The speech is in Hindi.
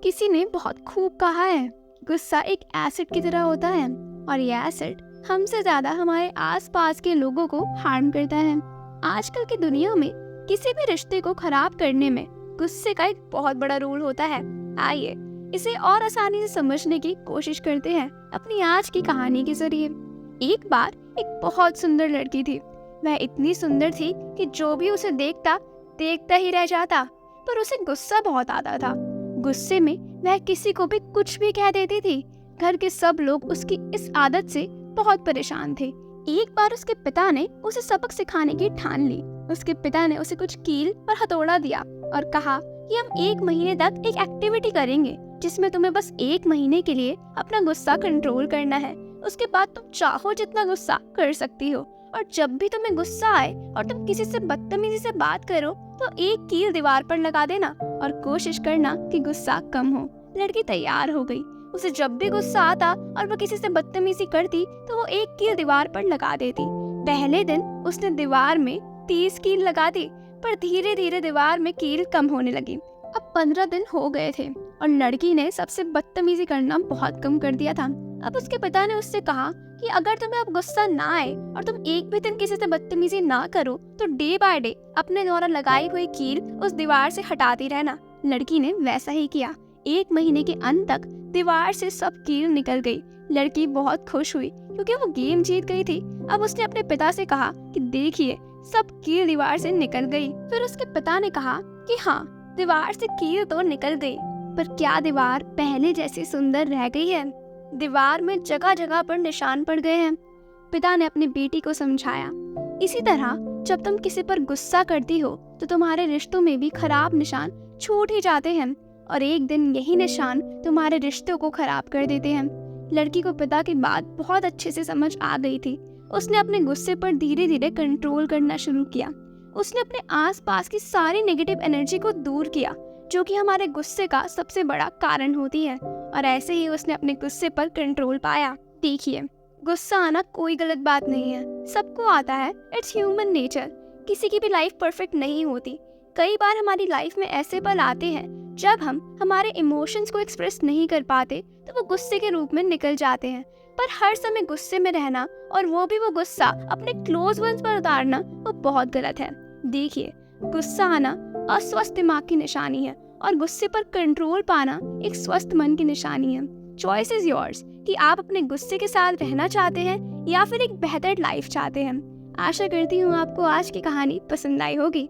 किसी ने बहुत खूब कहा है, गुस्सा एक एसिड की तरह होता है और ये एसिड हमसे ज्यादा हमारे आसपास के लोगों को हार्म करता है। आजकल की दुनिया में किसी भी रिश्ते को खराब करने में गुस्से का एक बहुत बड़ा रोल होता है। आइए इसे और आसानी से समझने की कोशिश करते हैं अपनी आज की कहानी के जरिए। एक बार एक बहुत सुंदर लड़की थी। वह इतनी सुंदर थी कि जो भी उसे देखता ही रह जाता, पर उसे गुस्सा बहुत आता था। गुस्से में वह किसी को भी कुछ भी कह देती थी। घर के सब लोग उसकी इस आदत से बहुत परेशान थे। एक बार उसके पिता ने उसे सबक सिखाने की ठान ली। उसके पिता ने उसे कुछ कील और हथौड़ा दिया और कहा कि हम 1 महीने तक एक एक्टिविटी करेंगे जिसमें तुम्हें बस 1 महीने के लिए अपना गुस्सा कंट्रोल करना है। उसके बाद तुम चाहो जितना गुस्सा कर सकती हो, और जब भी तुम्हें गुस्सा आए और तुम किसी से बदतमीजी से बात करो तो एक कील दीवार पर लगा देना और कोशिश करना कि गुस्सा कम हो। लड़की तैयार हो गई। उसे जब भी गुस्सा आता और वो किसी से बदतमीजी करती तो वो एक कील दीवार पर लगा देती। पहले दिन उसने दीवार में 30 कील लगा दी, पर धीरे धीरे दीवार में कील कम होने लगी। अब 15 दिन हो गए थे और लड़की ने सबसे बदतमीजी करना बहुत कम कर दिया था। अब उसके पिता ने उससे कहा कि अगर तुम्हें अब गुस्सा ना आए और तुम एक भी दिन किसी से बदतमीजी ना करो तो डे बाय डे अपने द्वारा लगाई हुई कील उस दीवार से हटाती रहना। लड़की ने वैसा ही किया। 1 महीने के अंत तक दीवार से सब कील निकल गई। लड़की बहुत खुश हुई क्योंकि वो गेम जीत गई थी। अब उसने अपने पिता से कहा कि देखिए सब कील दीवार से निकल गई। फिर उसके पिता ने कहा कि हाँ, दीवार से कील तो निकल गई, पर क्या दीवार पहले जैसी सुंदर रह गई है? दीवार में जगह जगह पर निशान पड़ गए हैं। पिता ने अपनी बेटी को समझाया, इसी तरह जब तुम किसी पर गुस्सा करती हो तो तुम्हारे रिश्तों में भी खराब निशान छूट ही जाते हैं और एक दिन यही निशान तुम्हारे रिश्तों को खराब कर देते हैं। लड़की को पिता की बात बहुत अच्छे से समझ आ गई थी। उसने अपने गुस्से पर धीरे धीरे कंट्रोल करना शुरू किया। उसने अपने आसपास की सारी नेगेटिव एनर्जी को दूर किया जो कि हमारे गुस्से का सबसे बड़ा कारण होती है, और ऐसे ही उसने अपने गुस्से पर कंट्रोल पाया। देखिए, गुस्सा आना कोई गलत बात नहीं है, सबको आता है। It's human nature. किसी की भी लाइफ परफेक्ट नहीं होती। कई बार हमारी लाइफ में ऐसे पल आते हैं जब हम हमारे इमोशंस को एक्सप्रेस नहीं कर पाते तो वो गुस्से के रूप में निकल जाते हैं। पर हर समय गुस्से में रहना और वो भी वो गुस्सा अपने क्लोज वंस पर उतारना वो बहुत गलत है। देखिए, गुस्सा आना अस्वस्थ दिमाग की निशानी है और गुस्से पर कंट्रोल पाना एक स्वस्थ मन की निशानी है। चॉइस इज योर्स कि आप अपने गुस्से के साथ रहना चाहते हैं या फिर एक बेहतर लाइफ चाहते हैं। आशा करती हूँ आपको आज की कहानी पसंद आई होगी।